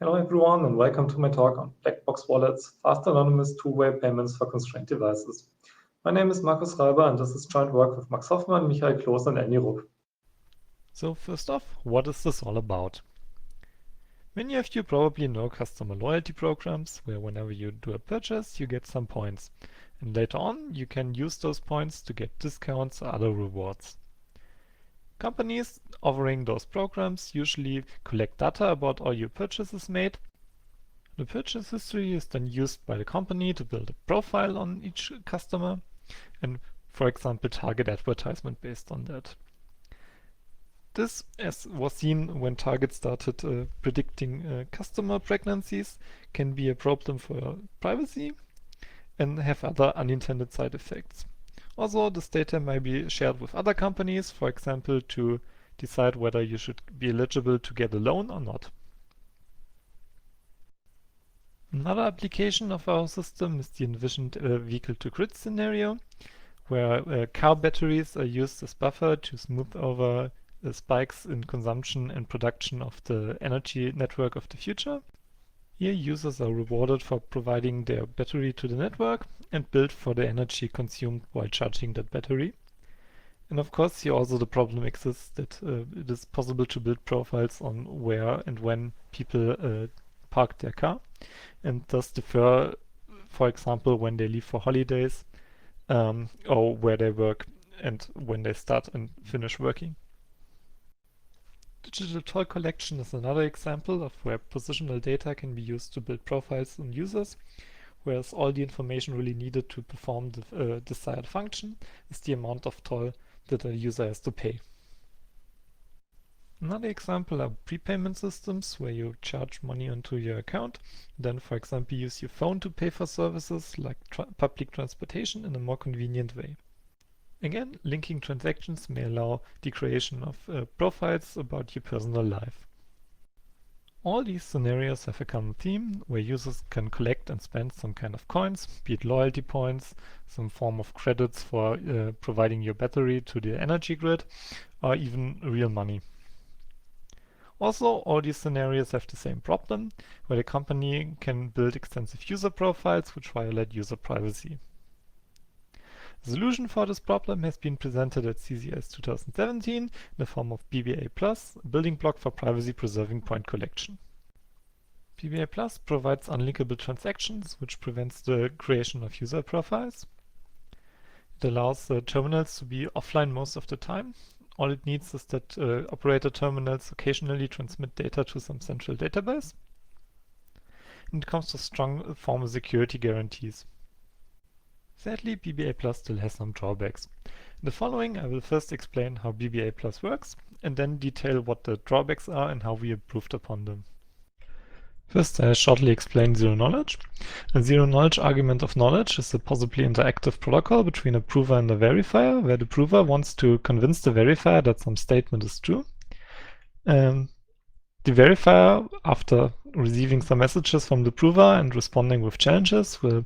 Hello everyone and welcome to my talk on Blackbox Wallets, fast anonymous two-way payments for constrained devices. My name is Markus Reiber and this is joint work with Max Hoffmann, Michael Kloß and Andy Rupp. So first off, what is this all about? Many of you probably know customer loyalty programs, where whenever you do a purchase, you get some points. And later on, you can use those points to get discounts or other rewards. Companies offering those programs usually collect data about all your purchases made. The purchase history is then used by the company to build a profile on each customer and, for example, target advertisement based on that. This, as was seen when Target started predicting customer pregnancies, can be a problem for privacy and have other unintended side effects. Also, this data may be shared with other companies, for example, to decide whether you should be eligible to get a loan or not. Another application of our system is the envisioned vehicle-to-grid scenario, where car batteries are used as buffer to smooth over spikes in consumption and production of the energy network of the future. Here, users are rewarded for providing their battery to the network and billed for the energy consumed while charging that battery. And of course, here also the problem exists that it is possible to build profiles on where and when people park their car and thus defer, for example, when they leave for holidays or where they work and when they start and finish working. Digital toll collection is another example of where positional data can be used to build profiles on users, whereas all the information really needed to perform the desired function is the amount of toll that a user has to pay. Another example are prepayment systems where you charge money onto your account, then for example use your phone to pay for services like public transportation in a more convenient way. Again, linking transactions may allow the creation of profiles about your personal life. All these scenarios have a common theme where users can collect and spend some kind of coins, be it loyalty points, some form of credits for providing your battery to the energy grid, or even real money. Also, all these scenarios have the same problem, where the company can build extensive user profiles which violate user privacy. The solution for this problem has been presented at CCS 2017 in the form of BBA+, a building block for privacy-preserving point collection. BBA+ provides unlinkable transactions, which prevents the creation of user profiles. It allows terminals to be offline most of the time. All it needs is that operator terminals occasionally transmit data to some central database. And it comes with strong formal security guarantees. Sadly, BBA+ still has some drawbacks. In the following, I will first explain how BBA+ works, and then detail what the drawbacks are and how we improved upon them. First, I shortly explain zero-knowledge. A zero-knowledge argument of knowledge is a possibly interactive protocol between a prover and a verifier, where the prover wants to convince the verifier that some statement is true. The verifier, after receiving some messages from the prover and responding with challenges, will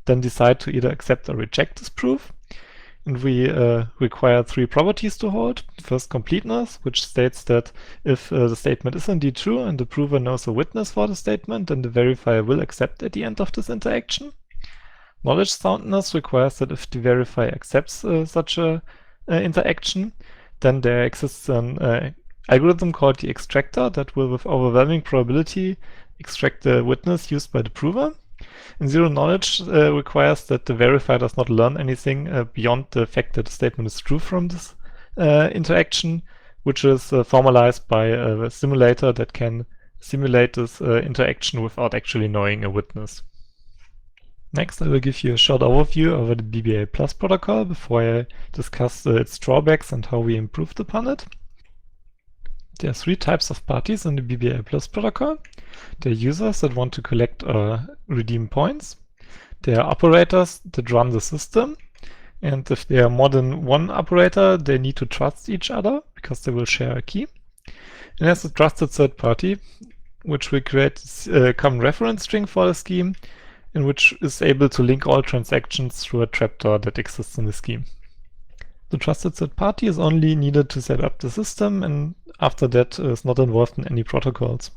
then decide to either accept or reject this proof. And we require three properties to hold. First, completeness, which states that if the statement is indeed true and the prover knows a witness for the statement, then the verifier will accept at the end of this interaction. Knowledge soundness requires that if the verifier accepts such a interaction, then there exists an algorithm called the extractor that will, with overwhelming probability, extract the witness used by the prover. And zero-knowledge requires that the verifier does not learn anything beyond the fact that the statement is true from this interaction, which is formalized by a simulator that can simulate this interaction without actually knowing a witness. Next, I will give you a short overview over the BBA+ protocol before I discuss its drawbacks and how we improved upon it. There are three types of parties in the BBA+ protocol. There are users that want to collect or redeem points. There are operators that run the system. And if there are more than one operator, they need to trust each other because they will share a key. And there's a trusted third party, which will create a common reference string for the scheme, and which is able to link all transactions through a trapdoor that exists in the scheme. The trusted third party is only needed to set up the system, and after that is not involved in any protocols.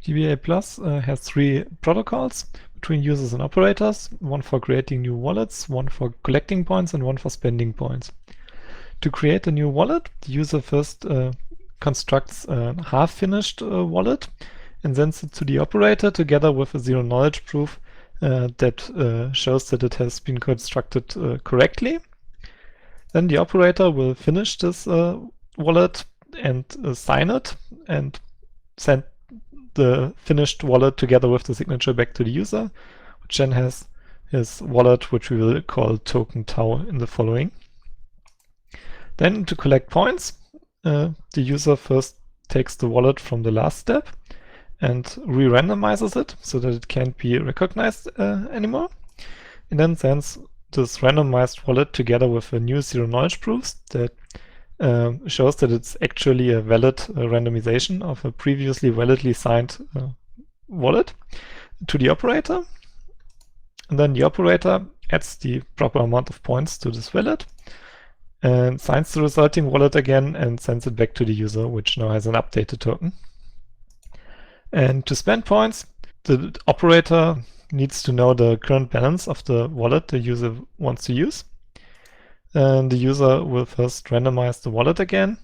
BBA Plus has 3 protocols between users and operators, one for creating new wallets, one for collecting points, and one for spending points. To create a new wallet, the user first constructs a half-finished wallet and sends it to the operator together with a zero-knowledge proof that shows that it has been constructed correctly. Then the operator will finish this wallet and sign it and send the finished wallet together with the signature back to the user, which then has his wallet, which we will call token tau in the following. Then to collect points, the user first takes the wallet from the last step and re-randomizes it so that it can't be recognized anymore, and then sends this randomized wallet together with a new zero-knowledge proofs that shows that it's actually a valid randomization of a previously validly signed wallet to the operator. And then the operator adds the proper amount of points to this wallet and signs the resulting wallet again and sends it back to the user, which now has an updated token. And to spend points, the operator needs to know the current balance of the wallet the user wants to use. And the user will first randomize the wallet again,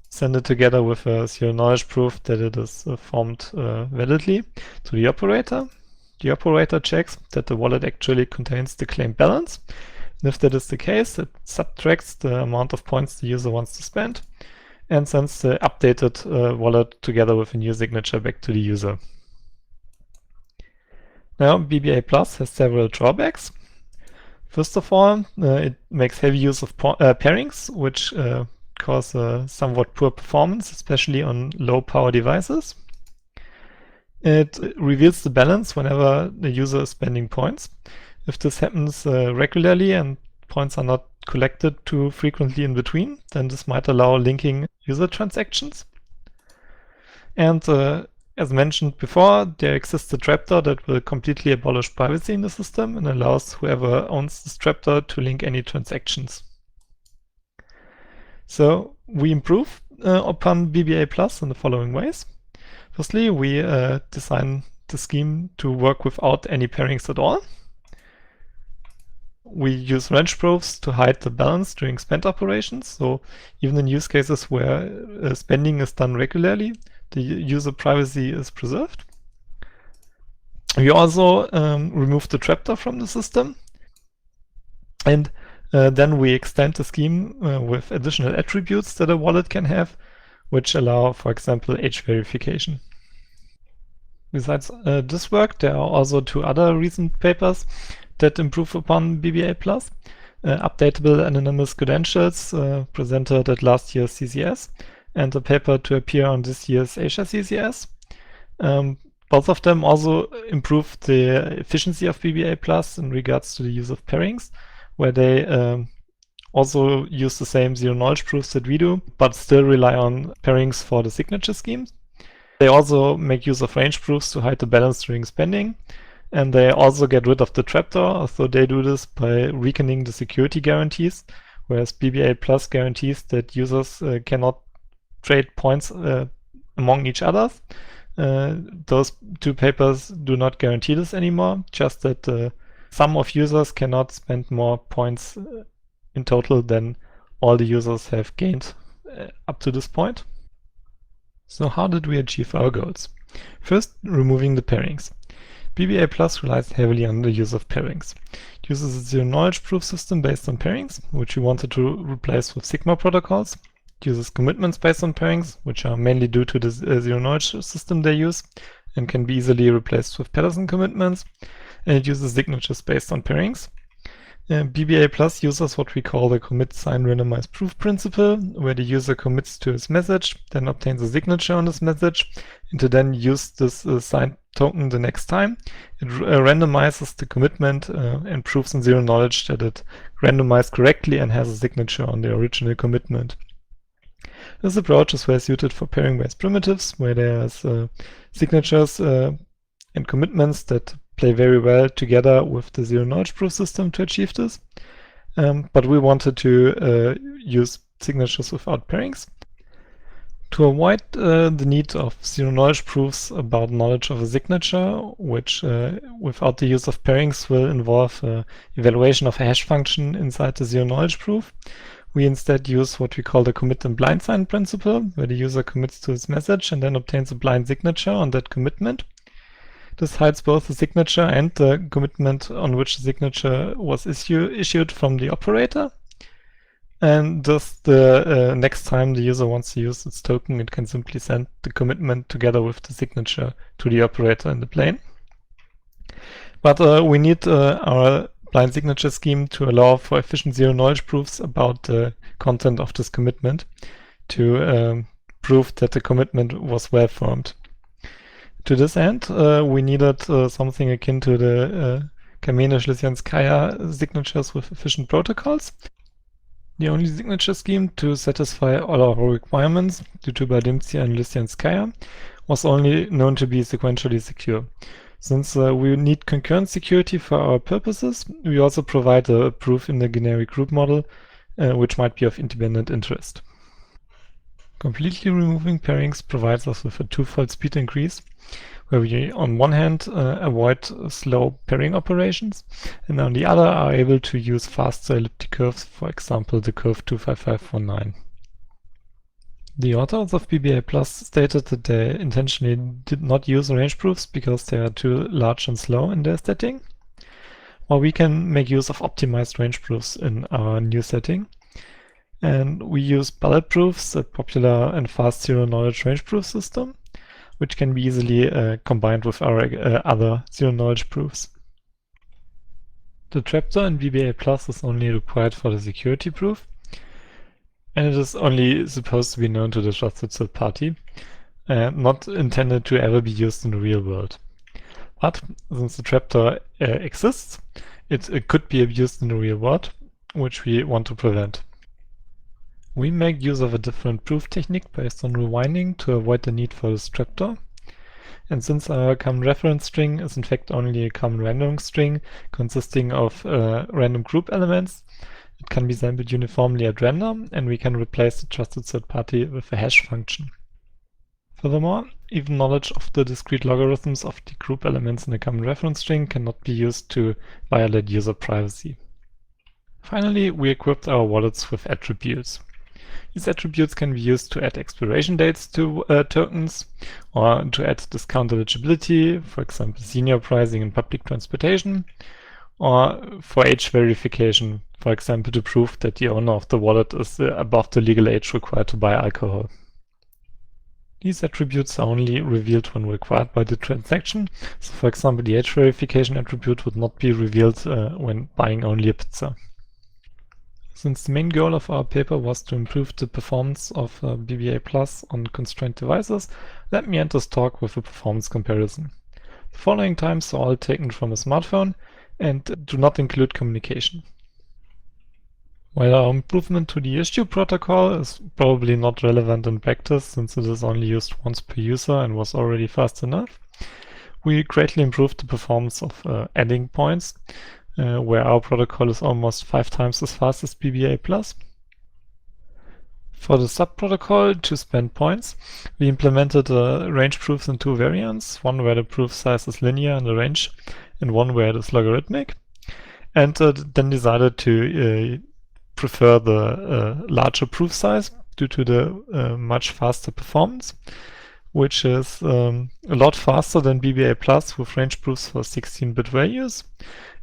send it together with a zero-knowledge proof that it is formed validly to the operator. The operator checks that the wallet actually contains the claimed balance. And if that is the case, it subtracts the amount of points the user wants to spend and sends the updated wallet together with a new signature back to the user. Now, BBA Plus has several drawbacks. First of all, it makes heavy use of pairings, which cause a somewhat poor performance, especially on low-power devices. It reveals the balance whenever the user is spending points. If this happens regularly and points are not collected too frequently in between, then this might allow linking user transactions. And as mentioned before, there exists a trapdoor that will completely abolish privacy in the system and allows whoever owns this trapdoor to link any transactions. So we improve upon BBA Plus in the following ways. Firstly, we design the scheme to work without any pairings at all. We use range proofs to hide the balance during spend operations. So even in use cases where spending is done regularly, the user privacy is preserved. We also remove the trapdoor from the system. And then we extend the scheme with additional attributes that a wallet can have, which allow, for example, age verification. Besides this work, there are also 2 other recent papers that improve upon BBA Plus. Updatable anonymous credentials presented at last year's CCS, and a paper to appear on this year's Asia CCS. Both of them also improve the efficiency of BBA Plus in regards to the use of pairings, where they also use the same zero-knowledge proofs that we do, but still rely on pairings for the signature schemes. They also make use of range proofs to hide the balance during spending, and they also get rid of the trapdoor, so they do this by weakening the security guarantees, whereas BBA Plus guarantees that users cannot trade points among each other. Those 2 papers do not guarantee this anymore, just that some of users cannot spend more points in total than all the users have gained up to this point. So how did we achieve our goals? First, removing the pairings. BBA Plus relies heavily on the use of pairings. It uses a zero-knowledge proof system based on pairings, which we wanted to replace with Sigma protocols. It uses commitments based on pairings, which are mainly due to the zero-knowledge system they use and can be easily replaced with Patterson commitments. And it uses signatures based on pairings. BBA Plus uses what we call the commit sign randomize proof principle, where the user commits to his message, then obtains a signature on this message, and to then use this signed token the next time. It randomizes the commitment and proves in zero knowledge that it randomized correctly and has a signature on the original commitment. This approach is well suited for pairing-based primitives, where there's signatures and commitments that play very well together with the zero-knowledge proof system to achieve this. But we wanted to use signatures without pairings. To avoid the need of zero-knowledge proofs about knowledge of a signature, which without the use of pairings will involve evaluation of a hash function inside the zero-knowledge proof, we instead use what we call the commit and blind sign principle, where the user commits to his message and then obtains a blind signature on that commitment. This hides both the signature and the commitment on which the signature was issued from the operator. And thus the next time the user wants to use its token, it can simply send the commitment together with the signature to the operator in the plane. But we need our blind signature scheme to allow for efficient zero-knowledge proofs about the content of this commitment to prove that the commitment was well formed. To this end, we needed something akin to the Kamenisch-Lysjanskaya signatures with efficient protocols. The only signature scheme to satisfy all our requirements due to Badimtsi and Lysjanskaya was only known to be sequentially secure. Since we need concurrent security for our purposes, we also provide a proof in the generic group model, which might be of independent interest. Completely removing pairings provides us with a twofold speed increase, where we on one hand avoid slow pairing operations, and on the other are able to use faster elliptic curves, for example the curve 25519. The authors of BBA Plus stated that they intentionally did not use range proofs because they are too large and slow in their setting, while we can make use of optimized range proofs in our new setting. And we use bullet proofs, a popular and fast zero-knowledge range proof system, which can be easily combined with our other zero-knowledge proofs. The trapdoor in BBA Plus is only required for the security proof, and it is only supposed to be known to the trusted third party, not intended to ever be used in the real world. But since the trapdoor exists, it could be abused in the real world, which we want to prevent. We make use of a different proof technique based on rewinding to avoid the need for this trapdoor. And since our common reference string is in fact only a common random string consisting of random group elements, it can be sampled uniformly at random, and we can replace the trusted third party with a hash function. Furthermore, even knowledge of the discrete logarithms of the group elements in a common reference string cannot be used to violate user privacy. Finally, we equipped our wallets with attributes. These attributes can be used to add expiration dates to tokens, or to add discount eligibility, for example senior pricing in public transportation, or for age verification, for example to prove that the owner of the wallet is above the legal age required to buy alcohol. These attributes are only revealed when required by the transaction, so for example the age verification attribute would not be revealed when buying only a pizza. Since the main goal of our paper was to improve the performance of BBA Plus on constrained devices, let me end this talk with a performance comparison. The following times are all taken from a smartphone and do not include communication. While our improvement to the issue protocol is probably not relevant in practice since it is only used once per user and was already fast enough, we greatly improved the performance of adding points, where our protocol is almost 5 times as fast as BBA Plus. For the sub-protocol to spend points, we implemented range proofs in 2 variants, one where the proof size is linear in the range and one where it is logarithmic, and then decided to prefer the larger proof size due to the much faster performance, which is a lot faster than BBA Plus with range proofs for 16-bit values,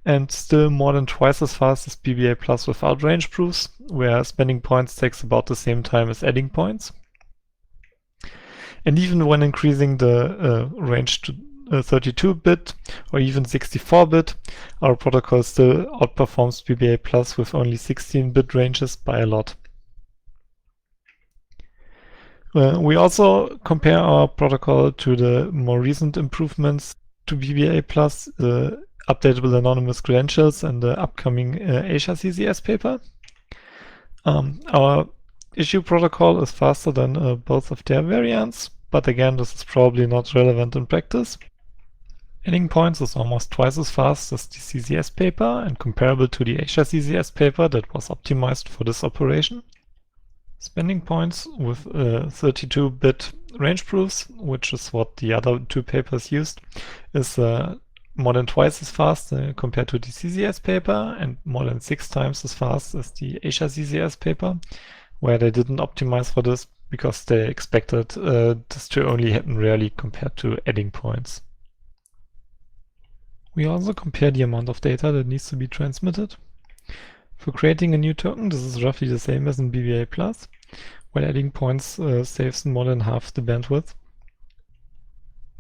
and still more than twice as fast as BBA Plus without range proofs, where spending points takes about the same time as adding points. And even when increasing the range to 32-bit or even 64-bit, our protocol still outperforms BBA Plus with only 16-bit ranges by a lot. We also compare our protocol to the more recent improvements to BBA Plus, updatable anonymous credentials, and the upcoming Asia CCS paper. Our issue protocol is faster than both of their variants, but again, this is probably not relevant in practice. Adding points is almost twice as fast as the CCS paper and comparable to the Asia CCS paper that was optimized for this operation. Spending points with 32-bit range proofs, which is what the other two papers used, is more than twice as fast compared to the CCS paper and more than 6 times as fast as the Asia CCS paper, where they didn't optimize for this because they expected this to only happen rarely compared to adding points. We also compare the amount of data that needs to be transmitted. For creating a new token, this is roughly the same as in BBA+, while adding points saves more than half the bandwidth.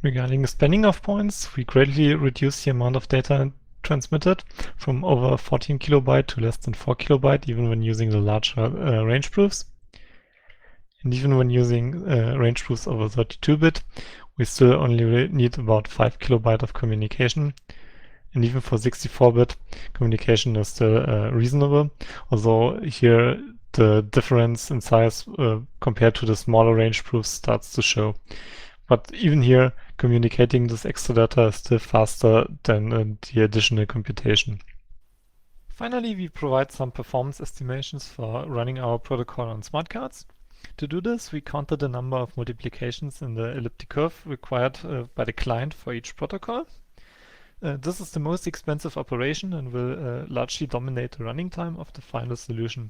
Regarding the spending of points, we greatly reduce the amount of data transmitted from over 14 kilobyte to less than 4 kilobyte, even when using the larger range proofs. And even when using range proofs over 32-bit, we still only need about 5 kilobyte of communication. And even for 64-bit, communication is still reasonable, although here the difference in size compared to the smaller range proofs starts to show. But even here, communicating this extra data is still faster than the additional computation. Finally, we provide some performance estimations for running our protocol on smart cards. To do this, we counted the number of multiplications in the elliptic curve required by the client for each protocol. This is the most expensive operation and will largely dominate the running time of the final solution.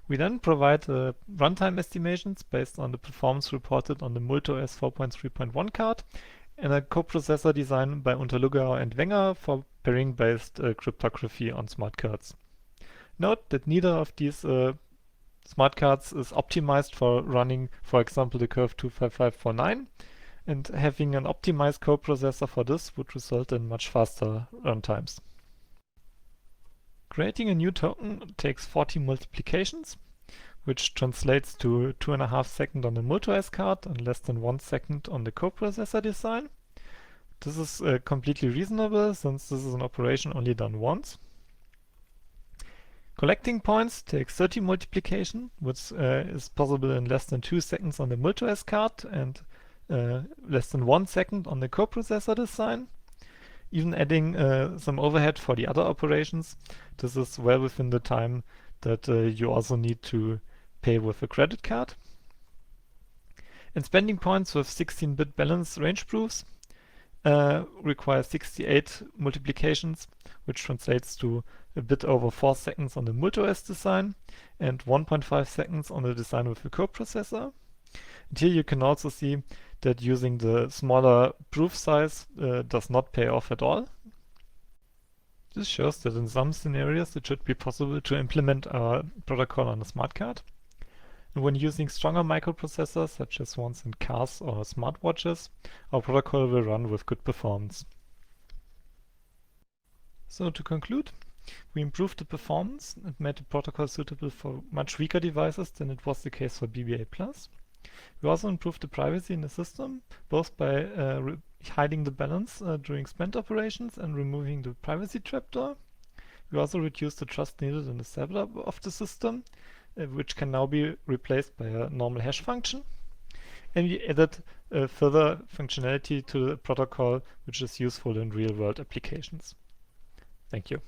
We then provide runtime estimations based on the performance reported on the MultOS 4.3.1 card and a coprocessor design by Unterlugauer and Wenger for pairing-based cryptography on smart cards. Note that neither of these smart cards is optimized for running, for example, the Curve 25549, and having an optimized coprocessor for this would result in much faster runtimes. Creating a new token takes 40 multiplications, which translates to 2.5 seconds on the MultOS card and less than 1 second on the coprocessor design. This is completely reasonable since this is an operation only done once. Collecting points takes 30 multiplication, which is possible in less than 2 seconds on the MultOS card and less than 1 second on the coprocessor design. Even adding some overhead for the other operations, this is well within the time that you also need to pay with a credit card. And spending points with 16-bit balance range proofs require 68 multiplications, which translates to a bit over 4 seconds on the MultOS design and 1.5 seconds on the design with the coprocessor. And here you can also see that using the smaller proof size does not pay off at all. This shows that in some scenarios it should be possible to implement our protocol on a smart card. And when using stronger microprocessors, such as ones in cars or smartwatches, our protocol will run with good performance. So to conclude, we improved the performance and made the protocol suitable for much weaker devices than it was the case for BBA+. We also improved the privacy in the system, both by hiding the balance during spend operations and removing the privacy trapdoor. We also reduced the trust needed in the setup of the system, which can now be replaced by a normal hash function. And we added further functionality to the protocol, which is useful in real-world applications. Thank you.